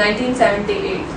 1978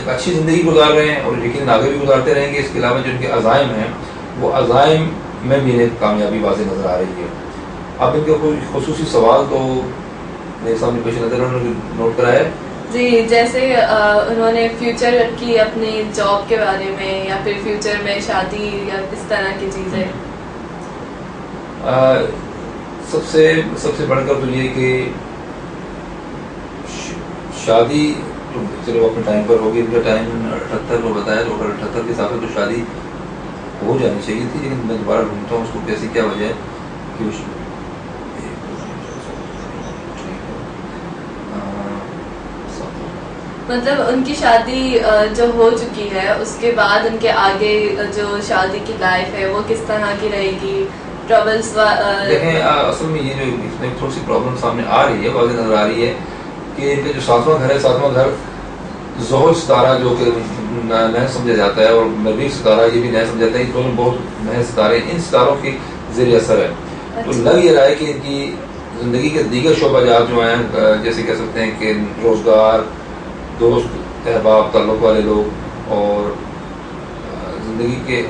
ایک اچھی زندگی گزار رہے ہیں اور یقیناً آگے بھی گزارتے رہیں گے. اس کے علاوہ جو ان کے عزائم ہیں وہ عزائم میں بھی انہیں کامیابی واضح نظر آ رہی ہے. اب ان کا کوئی خصوصی سوال تو میرے سامنے پیش نظر انہوں نے نوٹ کرایا ہے. جی جیسے انہوں نے فیوچر کی اپنی جاب کے بارے میں یا پھر فیوچر میں شادی یا اس طرح کی چیزیں. سب سے بڑھ کر تو یہ کہ شادی تو چلو اپنے ٹائم پر ہوگی. ان کا ٹائم 78 میں بتایا تو 78 کے حساب سے تو شادی ہو جانی چاہیے تھی, لیکن میں دوبارہ ڈھونڈتا ہوں اس کو کیسی کیا وجہ ہے کہ مطلب ان کی شادی جو ہو چکی ہے اس کے بعد ان کے آگے جو شادی کی لائف ہے وہ کس طرح کی رہے گی, ٹربلس. دیکھیں اصل میں یہ جو اس میں تھوڑی سی پرابلم سامنے آ رہی ہے, واضح نظر آ رہی ہے کہ ان کا جو 7واں گھر ہے, 7واں گھر ظہر ستارہ جو کہ نئے سمجھا جاتا ہے اور مریخ ستارہ یہ بھی نئے سمجھا جاتا ہے. یہ دونوں بہت نئے ستارے, ان ستاروں کے زیر اثر ہے. تو لگ یہ رہا ہے کہ ان کی زندگی کے دیگر شعبہ جات جو ہیں, جیسے کہہ سکتے ہیں کہ روزگار, دوست احباب, تعلق والے لوگ اور زندگی کے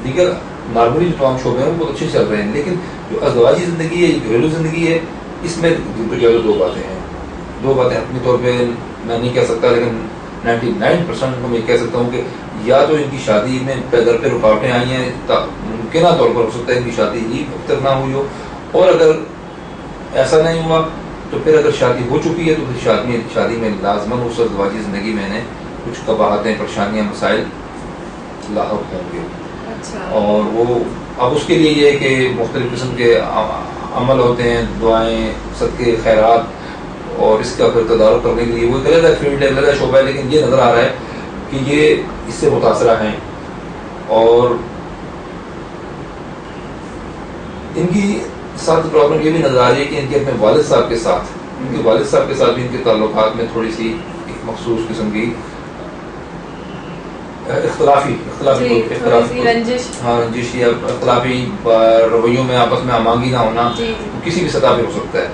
دیگر نارملی جو تمام شعبے ہیں وہ بہت اچھے چل رہے ہیں. لیکن جو ازدواجی زندگی ہے, گھریلو زندگی ہے, اس میں دو باتیں ہیں. دو باتیں اپنے طور پہ میں نہیں کہہ سکتا, لیکن 99% میں کہہ سکتا ہوں کہ یا تو ان کی شادی میں گھر پہ رکاوٹیں آئی ہیں, ممکنہ طور پر ہو سکتا ہے ان کی شادی ہی اب تک نہ ہوئی ہو, اور اگر ایسا نہیں ہوا تو پھر اگر شادی ہو چکی ہے تو پھر شادی میں لازماً اس ازدواجی زندگی میں نے کچھ قباحتیں, پریشانیاں, مسائل لاحق ہوں گے. اور وہ اب اس کے لیے یہ ہے کہ مختلف قسم کے عمل ہوتے ہیں, دعائیں, صدقے, خیرات, اور اس کا پھر تدارک کرنے کے لیے وہ غلط ہے فیلڈ ہے, غلط ہے شعبہ ہے, لیکن یہ نظر آ رہا ہے کہ یہ اس سے متاثرہ ہیں. اور ان کی ساتھ پرابلم یہ بھی نظر آ رہی ہے کہ ان کے اپنے والد صاحب کے ساتھ بھی ان کے تعلقات میں تھوڑی سی ایک مخصوص قسم کی اختلافی رنجش یا اختلافی رویوں میں آپس میں آمانگی نہ ہونا کسی بھی سطح پہ ہو سکتا ہے.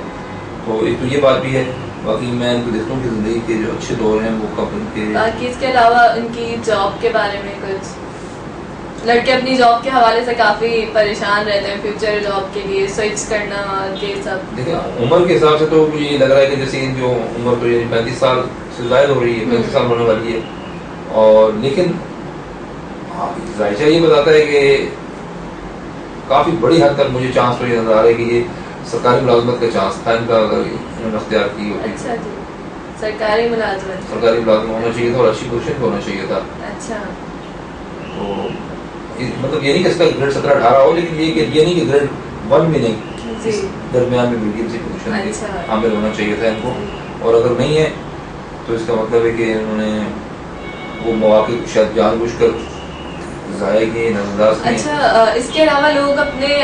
تو ایک تو یہ بات بھی ہے. باقی میں ان کو دیکھتا ہوں کہ زندگی کے جو اچھے دور ہیں وہ کب ان کے. باقی اس کے علاوہ ان کی جاب کے بارے میں کچھ, لڑکے اپنی جاب کے حوالے سے کافی پریشان رہتے ہیں فیوچر جاب کے لیے سوئچ کرنا یہ سب. دیکھیں عمر کے حساب سے تو مجھے یہ لگ رہا ہے کہ جیسے ان جو عمر تو یعنی 35 سال سے زائد ہو رہی ہے, 35 سال ہونے والی ہے. اور لیکن ذائچہ یہ بتاتا ہے کہ کافی بڑی حد تک مجھے چانس تو یہ نظر آ رہا ہے کہ یہ سرکاری ملازمت کا چانس تھا ان کا اگر انہوں نے اختیار کی ہوتی. اچھا جی, سرکاری ملازمت ہونا چاہیے تھا اور اچھی پوزیشن پہ ہونا چاہیے تھا. اچھا, تو مطلب یہ نہیں کہ اس کا گریڈ 17-18 ہو, لیکن یہ نہیں کہ گریڈ 1 بھی نہیں, درمیان میں میڈیم سی پوزیشن حامل ہونا چاہیے تھا ان کو. اور اگر نہیں ہے تو اس کا مطلب ہے کہ انہوں نے وہ مواقع شاید جان بوجھ کر ضائع کیے, نظر انداز کیے. اچھا, اس کے علاوہ لوگ اپنے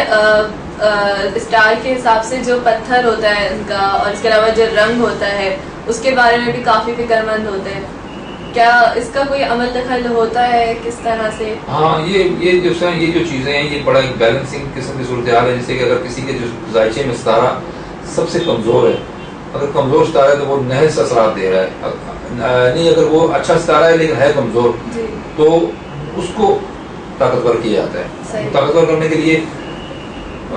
اسٹار کے حساب سے جو پتھر ہوتا ہے ان کا اور اس کے علاوہ جو رنگ ہوتا ہے اس کے بارے میں بھی کافی فکر مند ہوتے ہیں. کیا اس کا کوئی عمل دخل ہوتا ہے کس طرح سے؟ ہاں, یہ جو چیزیں ہیں یہ بڑا ایک بیلنسنگ قسم کی صورتحال ہے. جیسے کہ اگر کسی کے جو ذائچے میں ستارہ سب سے کمزور ہے, اگر کمزور ستارہ ہے تو وہ نحس اثرات دے رہا ہے. نہیں, اگر وہ اچھا ستارہ ہے لیکن ہے کمزور تو اس کو طاقتور کیا جاتا ہے. طاقتور کرنے کے لیے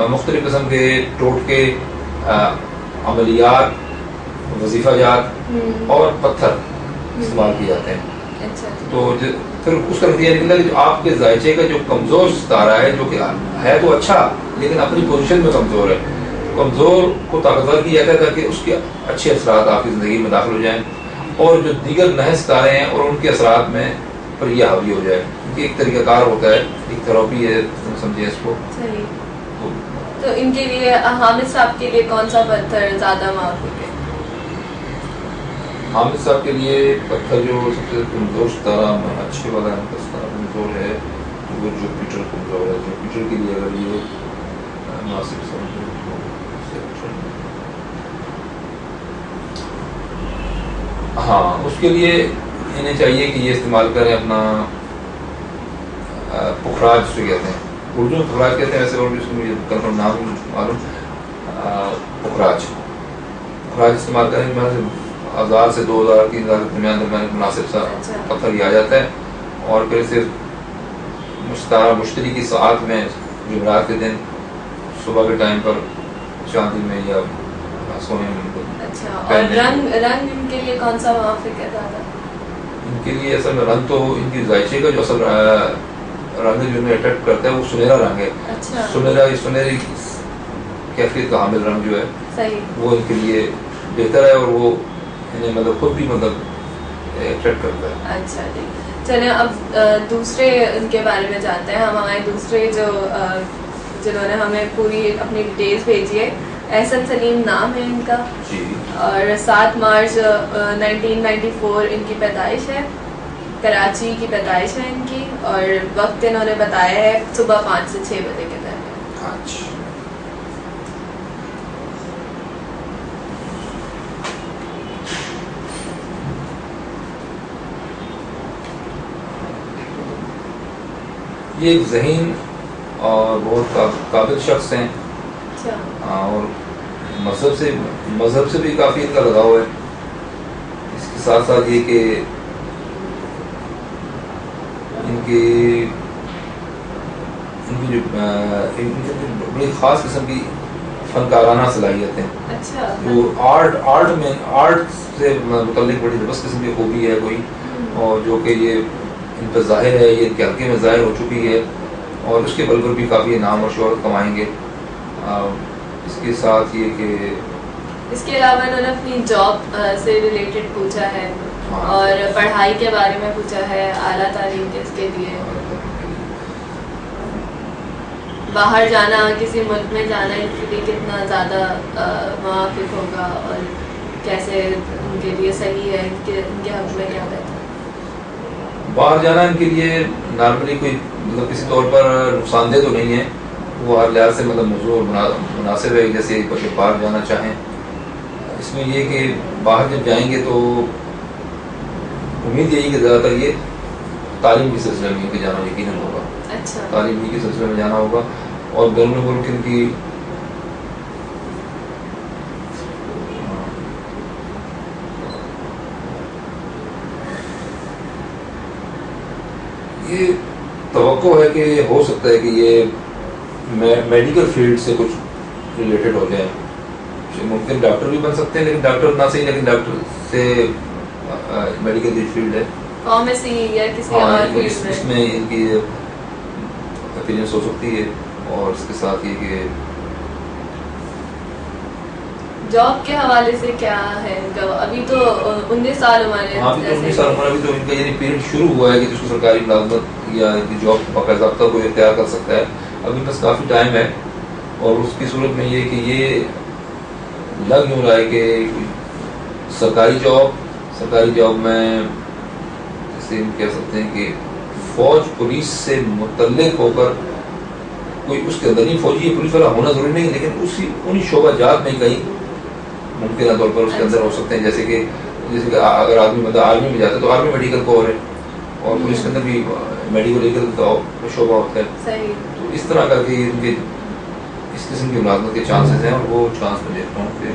مختلف قسم کے ٹوٹکے, عملیات, وظیفہ جات اور پتھر استعمال کیے جاتے ہیں. تو پھر اس کا نتیجہ نکلتا ہے کہ جو آپ کے ذائچے کا جو کمزور ستارہ ہے, جو کہ ہے تو اچھا لیکن اپنی پوزیشن میں کمزور ہے, کمزور کو طاقتور کیا جاتا ہے تاکہ اس کے اچھے اثرات آپ کی زندگی میں داخل ہو جائیں, اور جو دیگر نحس ستارے ہیں اور ان کے اثرات میں پر یہ حاوی ہو جائے. ایک طریقہ کار ہوتا ہے, ایک تھراپی ہے, سمجھیں اس کو. تو ان کے لیے حامد صاحب کے لیے کون سا پتھر زیادہ موافق ہے؟ حامد صاحب کے لیے پتھر جو سب سے کمزور ستارہ اچھے والا ہے, ان کا ستارہ کمزور ہے تو وہ جوپیٹر کمزور ہے. جوپیٹر کے لیے اگر یہ مناسب سمجھیں ہاں, اس کے لیے انہیں چاہیے کہ یہ استعمال کریں اپنا پخراج سے کہتے ہیں, اردو میں پخراج کہتے ہیں, ویسے اردو اس کو مجھے کنفرم نام معلوم. پخراج استعمال کریں. 1000 سے 2000 3000 کے درمیان مناسب سا پتھر لیا جاتا ہے، اور پھر صرف مشتری کی ساعت میں جمعرات کے دن صبح کے ٹائم پر چاندی میں یا سونے میں. اچھا، اور رنگ ان کے لیے کون سا موافق ہے زیادہ؟ ان کے لیے اصل میں رنگ تو ان کی ذائچے کا جو اصل رنگ جو انہیں اٹریکٹ کرتا ہے وہ سنہرا رنگ ہے. اچھا، سنہری کیفیت کا حامل رنگ جو ہے صحیح وہ ان کے لیے بہتر ہے، اور وہ انہیں مطلب خود بھی مطلب اٹریکٹ کرتا ہے. اچھا جی، چلیں اب دوسرے ان کے بارے میں جانتے ہیں. ہمارے دوسرے جنہوں نے ہمیں پوری اپنی ڈیٹیلز بھیجی ہے، احسن سلیم نام ہے ان کا، جی، اور 7 مارچ 1994 ان کی پیدائش ہے، کراچی کی پیدائش ہے ان کی، اور وقت انہوں نے بتایا ہے صبح 5 سے 6 بجے کے درمیان. اچھا. یہ ایک ذہین اور بہت قابل شخص ہیں، اور مذہب سے بھی کافی ان کا لگاؤ ہے. اس کے ساتھ ساتھ یہ کہ ان کی جو بڑی خاص قسم کی فنکارانہ صلاحیت ہیں. اچھا، جو آرٹ سے متعلق بڑی زبردست قسم کی خوبی ہے کوئی، اور جو کہ یہ ان پہ ظاہر ہے، یہ ان کے حلقے میں ظاہر ہو چکی ہے، اور اس کے بل پر بھی کافی انعام اور شہرت کمائیں گے. اس کے ساتھ یہ کہ اس کے علاوہ انہوں نے اپنی جاب سے ریلیٹڈ پوچھا ہے، اور پڑھائی کے بارے میں پوچھا ہے، اعلیٰ تعلیم کے اس کے لیے باہر جانا، کسی ملک میں جانا ان کے لیے کتنا زیادہ موافق ہوگا، اور کیسے ان کے لیے صحیح ہے، ان کے حق میں کیا بہتر ہے. باہر جانا ان کے لیے نارملی کوئی مطلب کسی طور پر نقصان دہ تو نہیں ہے، وہ ہر لحاظ سے مطلب موضوع مناسب ہے، جیسے بچے باہر جانا چاہیں. اس میں یہ کہ باہر جب جائیں گے تو امید یہی کہ زیادہ تر یہ تعلیم کے سلسلے میں کہ جانا یقیناً ہوگا. اچھا، تعلیم کے سلسلے میں جانا ہوگا، اور بین الملک ان کی یہ توقع ہے کہ ہو سکتا ہے کہ یہ میڈیکل فیلڈ سے کچھ ریلیٹڈ ہو جائیں. ممکن ڈاکٹر بھی بن سکتے ہیں، لیکن ڈاکٹر نہ صحیح، لیکن ڈاکٹر سے میڈیکل کی فیلڈ ہے، فارمیسی یا کسی اور فیلڈ اس میں ان کی اپینینس ہو سکتی ہے. اور اس کے ساتھ یہ کہ جاب کے حوالے سے کیا ہے ان کا؟ ابھی تو 19 سال عمر ہے. ابھی تو 19 سال عمر، ابھی تو ان کا یعنی پیریڈ شروع ہوا ہے کہ جس کو سرکاری ملازمت یا ان کی جاب باقاعدہ کوئی اختیار کر سکتا ہے. ابھی بس کافی ٹائم ہے، اور اس کی صورت میں یہ کہ یہ لگ یوں رہا ہے کہ سرکاری جاب میں جیسے ہم کہہ سکتے ہیں کہ فوج پولیس سے متعلق ہو کر کوئی اس کے اندر نہیں فوجی پولیس والا ہونا ضروری نہیں، لیکن انہی شعبہ جات میں کہیں ممکنہ طور پر اس کے اندر ہو سکتے ہیں. جیسے کہ اگر آدمی مطلب آرمی میں جاتا ہے تو آرمی میڈیکل کور ہے، اور پولیس کے اندر بھی میڈیکل کا شعبہ ہوتا ہے. تو اس طرح کر کے ان کے اس قسم کی ملازمت کے چانسز ہیں، اور وہ چانس میں دیکھتا ہوں کہ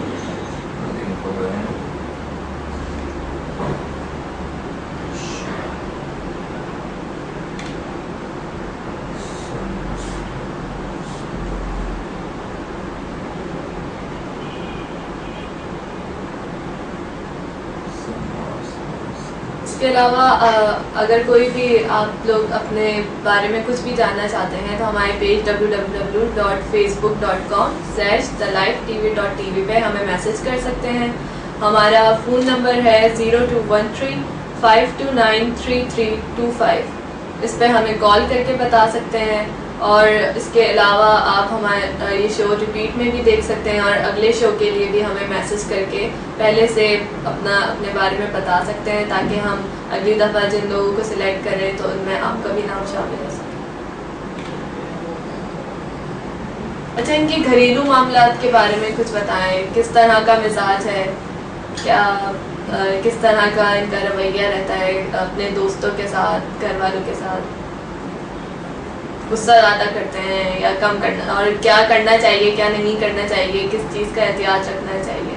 اس کے علاوہ اگر کوئی بھی آپ لوگ اپنے بارے میں کچھ بھی جاننا چاہتے ہیں تو ہمارے پیج www.facebook.com/thelifetv.tv پہ ہمیں میسج کر سکتے ہیں. ہمارا فون نمبر ہے 0213-529-3325. اس پہ ہمیں کال کر کے بتا سکتے ہیں. اور اس کے علاوہ آپ ہمارے یہ شو ریپیٹ میں بھی دیکھ سکتے ہیں، اور اگلے شو کے لیے بھی ہمیں میسج کر کے پہلے سے اپنے بارے میں بتا سکتے ہیں، تاکہ ہم اگلی دفعہ جن لوگوں کو سلیکٹ کریں تو ان میں آپ کا بھی نام شامل ہو سکے. اچھا، ان کے گھریلو معاملات کے بارے میں کچھ بتائیں. کس طرح کا مزاج ہے، کیا کس طرح کا ان کا رویہ رہتا ہے اپنے دوستوں کے ساتھ، گھر والوں کے ساتھ؟ غصہ زیادہ کرتے ہیں یا کم کرنا، اور کیا کرنا چاہیے، کیا نہیں کرنا چاہیے، کس چیز کا احتیاط رکھنا چاہیے؟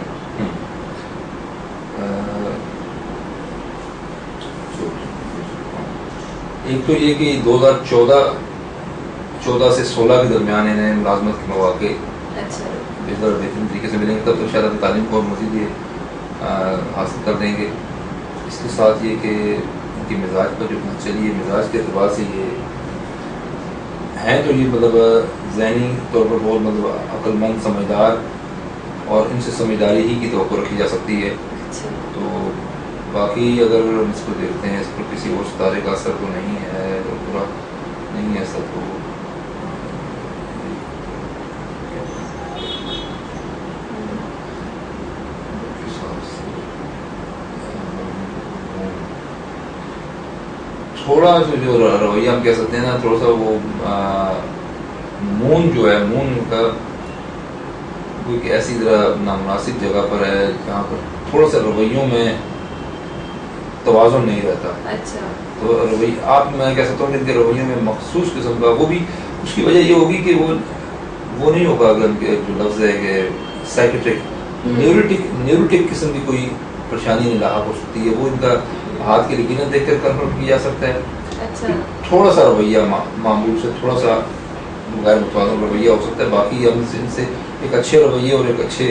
ایک تو یہ کہ 2014 سے 16 کے درمیان انہیں ملازمت کے مواقع اچھا بہترین طریقے سے ملیں گے، تب تو شاید اپنی تعلیم کو مزید یہ حاصل کر دیں گے. اس کے ساتھ یہ کہ ان کی مزاج پر جو چلیے مزاج کے اعتبار سے یہ ہیں تو یہ مطلب ذہنی طور پر بہت مطلب عقل مند سمجھدار، اور ان سے سمجھداری ہی کی توقع رکھی جا سکتی ہے. تو باقی اگر ہم اس کو دیکھتے ہیں، اس پر کسی اور ستارے کا اثر تو نہیں ہے، اور پورا نہیں ہے اثر. تو تھوڑا سا جو رویہ ہم کہہ سکتے ہیں نا، تھوڑا سا وہ مون جو ہے، مون کا کوئی ایسی طرح نامناسب جگہ پر ہے جہاں پر تھوڑا سا رویوں میں توازن نہیں رہتا. اچھا تو رویہ آپ میں کہہ سکتا ہوں کہ ان کے رویوں میں مخصوص قسم کا، وہ بھی اس کی وجہ یہ ہوگی کہ وہ نہیں ہوگا اگر ان کے جو لفظ ہے کہ سائیکیٹرک نیوروٹک قسم کی کوئی پریشانی نہیں لاحق ہو سکتی ہے. وہ ان کا ہاتھ کی لکیریں دیکھ کر کنفرم کیا جا سکتا ہے. اچھا تھوڑا سا رویہ معمول سے تھوڑا سا غیر متوازن رویہ ہو سکتا ہے. باقی ہم ان سے ایک اچھے رویے اور ایک اچھے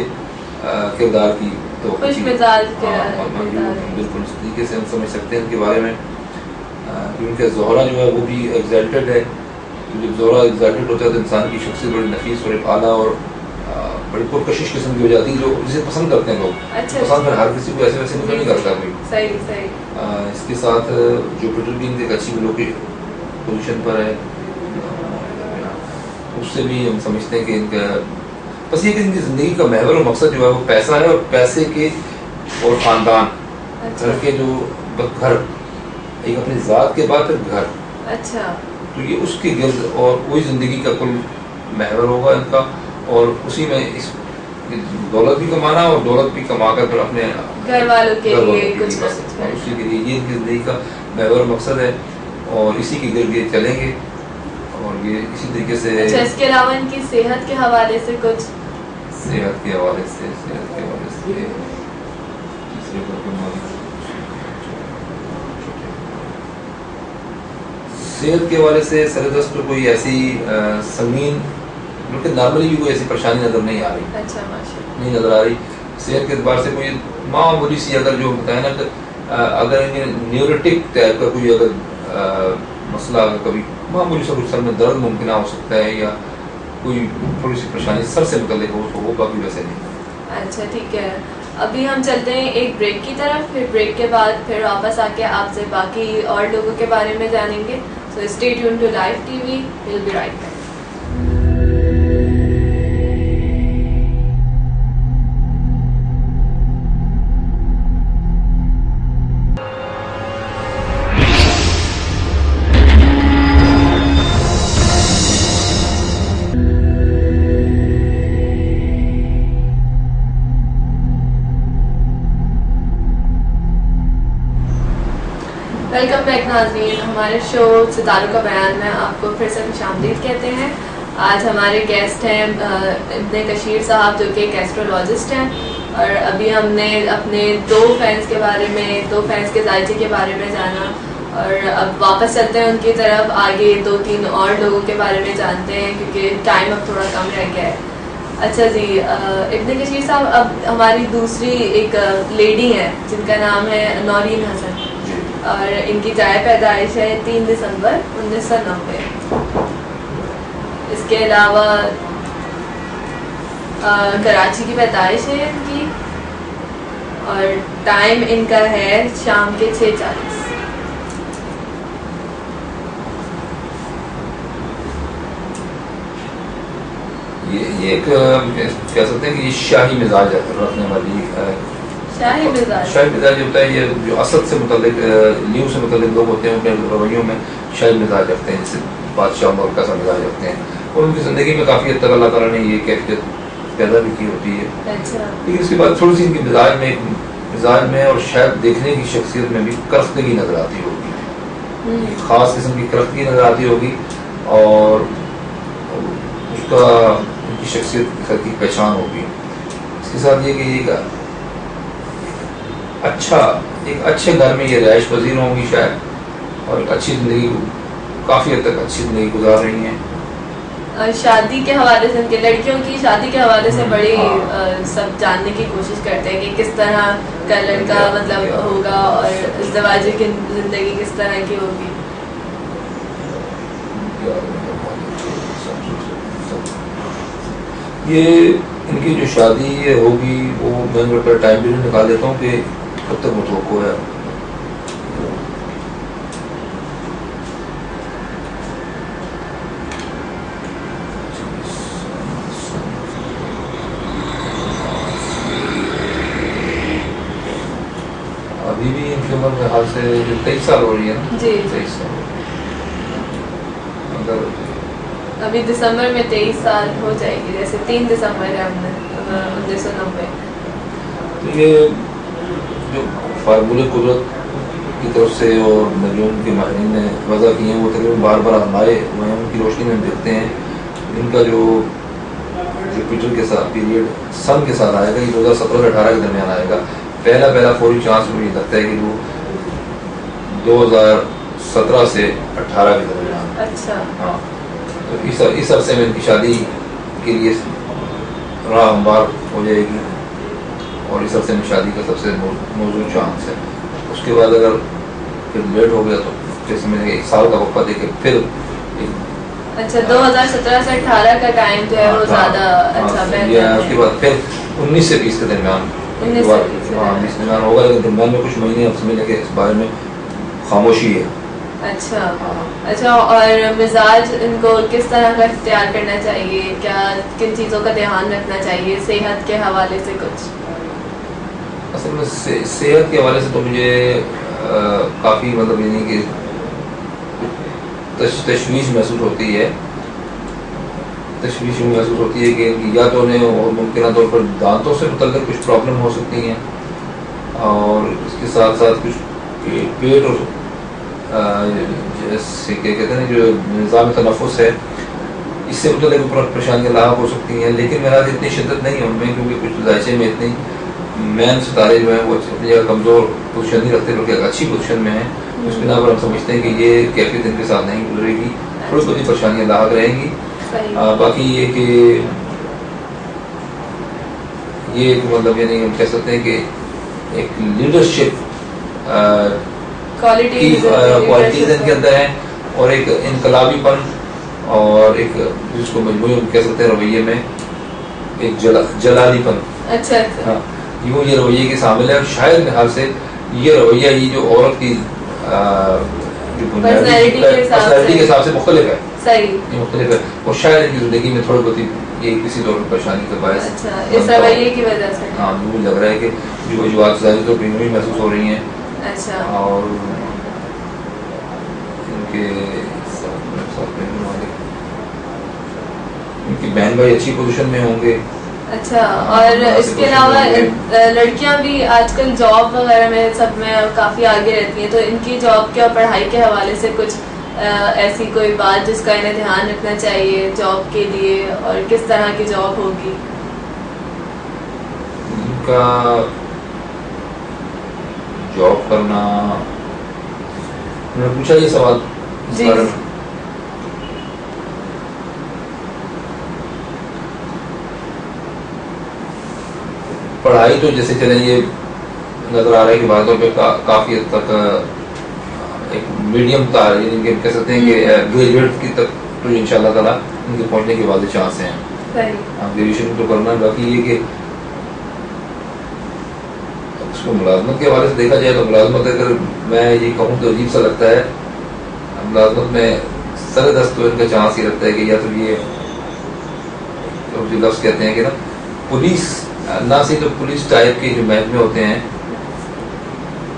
کردار کی خوش مزاج بالکل اس طریقے سے ہم سمجھ سکتے ہیں ان کے بارے میں. کیونکہ زہرہ جو ہے وہ بھی ایگزالٹڈ ہے. جب زہرہ ایگزالٹڈ ہوتا ہے تو انسان کی شخصیت بڑی نفیس اور ایک اعلیٰ اور بڑی پرکشش قسم کی ہو جاتی ہے، جو جسے پسند کرتے ہیں لوگ. پسند پھر ہر کسی کو ایسے ویسے نہیں کرتا کوئی. صحیح صحیح. اس کے ساتھ جوپیٹر بھی ایک اچھی کی پوزیشن پر ہے. اس سے بھی ہم سمجھتے ہیں کہ ان کا بس یہ کہ ان کی زندگی کا محور و مقصد جو ہے وہ پیسہ ہے، اور پیسے کے اور خاندان، گھر کے جو گھر، ایک اپنی ذات کے بعد پھر گھر. اچھا تو یہ اس کے گرد اور وہی زندگی کا کل محور ہوگا ان کا، اور اسی میں اس دولت بھی کمانا اور دولت بھی کما کر پھر اپنے گھر والوں کے لیے کچھ اسی کے لیے یہ ان کی زندگی کا محور و مقصد ہے، اور اسی کے گرد یہ چلیں گے. اور یہ اسی طریقے سے اچھا. اس کے علاوہ ان کی صحت کے حوالے سے کچھ صحت کے حوالے سے سر دست پر کوئی ایسی سنگین، بلکہ نارملی بھی کوئی ایسی پریشانی نظر نہیں آ رہی. اچھا نہیں نظر آ رہی. صحت کے اعتبار سے کوئی معمولی سی اگر جو بتایا نا کہ اگر نیوروٹک ٹائپ کا کوئی اگر مسئلہ کبھی معمولی سا کچھ سر میں درد ممکنہ ہو سکتا ہے، یا کوئی تھوڑی سی پریشانی سر سے متعلق ہو تو وہ باقی ویسے نہیں. اچھا ٹھیک ہے. ابھی ہم چلتے ہیں ایک بریک کی طرف، پھر بریک کے بعد پھر واپس آ کے آپ سے باقی اور لوگوں کے بارے میں جانیں گے. So stay tuned to Life TV وی. We'll be right back. Welcome back ناظرین. ہمارے شو ستاروں کا بیان میں آپ کو پھر سے خوش آمدید کہتے ہیں. آج ہمارے گیسٹ ہیں ابن کشیر صاحب، جو کہ ایسٹرولوجسٹ ہیں، اور ابھی ہم نے اپنے دو فینس کے بارے میں، دو فینس کے ذائچے کے بارے میں جانا، اور اب واپس چلتے ہیں ان کی طرف. آگے 2-3 اور لوگوں کے بارے میں جانتے ہیں کیونکہ ٹائم اب تھوڑا کم رہ گیا ہے. اچھا جی ابن کشیر صاحب، اب ہماری دوسری ایک لیڈی ہیں جن کا نام ہے نورین حسن، اور ان کی جائے پیدائش ہے 3 دسمبر 1990. اس کے علاوہ کراچی کی پیدائش ہے ان کی، اور ٹائم ان کا ہے شام کے 6:40. یہ ایک کہہ سکتے ہیں کہ یہ شاہی مزاج رکھنے والی شاہی مزاج جو ہوتا ہے، یہ جو اسد سے متعلق، لیو سے متعلق لوگ ہوتے ہیں، اپنے رویوں میں شاہی مزاج رکھتے ہیں، جسے بادشاہ ملک کا سا مزاج رکھتے ہیں، اور ان کی زندگی میں کافی حد تک اللہ تعالیٰ نے یہ کیفیت پیدا بھی کی ہوتی ہے. لیکن اس کے بعد تھوڑی سی ان کی مزاج میں اور شاید دیکھنے کی شخصیت میں بھی کرختگی نظر آتی ہوگی، خاص قسم کی کرختگی نظر آتی ہوگی، اور اس کا ان کی شخصیت کی پہچان ہوگی. اس کے ساتھ یہ کہ ایک اچھے گھر میں یہ رہائش پذیر ہوں گی شاید، اور ایک اچھی زندگی, کافی حد تک اچھی زندگی گزار رہی ہیں. شادی کے حوالے سے, ان کے لڑکیوں کی شادی کے حوالے سے بڑی سب جاننے کی کوشش کرتے ہیں کہ کس طرح کا لڑکا مطلب ہوگا اور ازدواجی کی زندگی کس طرح کی ہوگی. یہ ان کی جو شادی ہوگی وہ میں ٹائم بھی نکال دیتا ہوں کہ کب تک متوقع ہے. ابھی بھی ان کی عمر میں حال سے 23 سال ہو رہی ہے نا. جی 23 سال. اگر ابھی دسمبر میں 23 سال ہو جائے گی, جیسے 3 دسمبر ہے 1990. یہ جو فارمولے قدرت کی طرف سے اور نجوم کے ماہرین نے وضع کی ہیں وہ تقریباً بار بار آزمائے ہوئے ہیں. ان کی روشنی میں دیکھتے ہیں ان کا جو جوپیٹر کے ساتھ پیریڈ سن کے ساتھ آئے گا, یہ 2017 سے 18 کے درمیان آئے گا. پہلا فوری چانس مجھے لگتا ہے کہ وہ 2017 سے 18 کے درمیان. اچھا. ہاں, تو اس عرصے میں ان کی شادی کے لیے راہ ہموار ہو جائے گی اور اس عرصے میں شادی کا سب سے موزوں چانس ہے. اس کے بعد اگر پھر لیٹ ہو گیا تو پھر سمجھ گئے 1 سال کا وقفہ دے کے پھر. اچھا 2017 سے 18 کا ٹائم جو ہے وہ زیادہ اچھا بہتر ہے. اس کے بعد پھر 19 سے 20 کے درمیان 19 سے 20 درمیان ہوگا, لیکن درمیان میں کچھ مہینے اب سمجھ لیں کہ اس بارے میں خاموشی ہے. اچھا اچھا. اور مزاج ان کو کس طرح کا اختیار کرنا چاہیے, کیا کن چیزوں کا دھیان رکھنا چاہیے صحت کے حوالے سے کچھ؟ اصل میں صحت کے حوالے سے تو مجھے کافی مطلب یعنی کہ تشویش محسوس ہوتی ہے. تشویش محسوس ہوتی ہے کہ یا تو انہیں اور ممکنہ طور پر دانتوں سے متعلق کچھ پرابلم ہو سکتی ہیں, اور اس کے ساتھ ساتھ کچھ پیٹ اور جیسے کہ کہتے ہیں جو نظام تنفس ہے اس سے متعلق پریشانیاں لاحق ہو سکتی ہیں. لیکن میرا اتنی شدت نہیں ہے ان میں, کیونکہ کچھ ذائچے میں اتنی مین ستارے جو ہیں وہ اپنی جگہ کمزور پوزیشن نہیں رکھتے بلکہ ایک اچھی پوزیشن میں ہیں. اس بنا پر ہم سمجھتے ہیں کہ یہ کیفیت ان کے ساتھ نہیں گزرے گی, تھوڑی بہت پریشانیاں لاحق رہیں گی. باقی یہ کہ یہ مطلب یعنی ہم کہہ سکتے ہیں کہ ایک لیڈرشپ کوالٹیز ان کے اندر ہیں, اور ایک انقلابی پن, اور ایک جس کو مجموعی ہم کہہ سکتے ہیں رویے میں ایک جلالی پن. اچھا. ہاں, یوں یہ رویے کے شامل ہے. اور شاید میرے خیال سے یہ رویہ ہی جو عورت کی پرسنالٹی کے حساب سے مختلف ہے. صحیح, یہ مختلف ہے, اور شاید ان کی زندگی میں تھوڑی بہت یہ کسی طور پر پریشانی کا باعث. اچھا, اس رویے کی وجہ سے. ہاں, مجھے لگ رہا ہے کہ جو وجوہات ظاہر طور پر محسوس ہو رہی ہیں. اچھا. اور ان کی بہن بھائی اچھی پوزیشن میں ہوں گے. اچھا. اور اس کے علاوہ لڑکیاں بھی آج کل جاب وغیرہ میں سب میں کافی آگے رہتی ہیں, تو ان کی جاب کے اور پڑھائی کے حوالے سے کچھ ایسی کوئی بات جس کا انہیں دھیان رکھنا چاہیے جاب کے لیے, اور کس طرح کی جاب ہوگی؟ ان کا جاب کرنا, میں نے پوچھا یہ سوال اس بارے میں. پڑھائی تو جیسے چلیں یہ نظر آ رہا ہے کہ باتوں پہ کافی حد تک ایک میڈیم یعنی کہہ سکتے ہیں کہ گریجویٹ کی تک تو ان شاء اللہ تعالیٰ ان کے پہنچنے کے واضح چانس ہیں. گریجویشن تو کرنا. باقی یہ کہ اس کو ملازمت کے حوالے سے دیکھا جائے تو ملازمت اگر میں یہ کہوں تو عجیب سا لگتا ہے. ملازمت میں سر دست تو ان کا چانس ہی رکھتا ہے کہ یا تو یہ جو لفظ کہتے ہیں کہ نا پولیس, نہ صرف تو پولیس ٹائپ کے جو محکمے ہوتے ہیں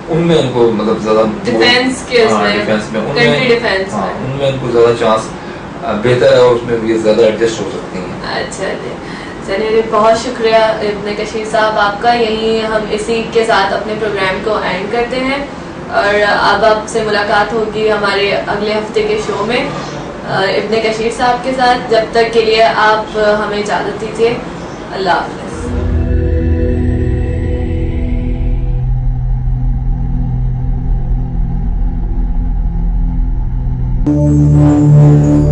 ان میں ان کو مطلب زیادہ ڈیفینس میں ان میں ان کو زیادہ چانس بہتر ہے, اور اس میں بھی زیادہ ایڈجسٹ ہو سکتی ہیں. اچھا جی, چلیے بہت شکریہ ابن کشیر صاحب آپ کا. یہیں ہم اسی کے ساتھ اپنے پروگرام کو اینڈ کرتے ہیں, اور اب آپ سے ملاقات ہوگی ہمارے اگلے ہفتے کے شو میں ابن کشیر صاحب کے ساتھ. جب تک کے لیے آپ ہمیں اجازت دیجیے. اللہ حافظ. ہے.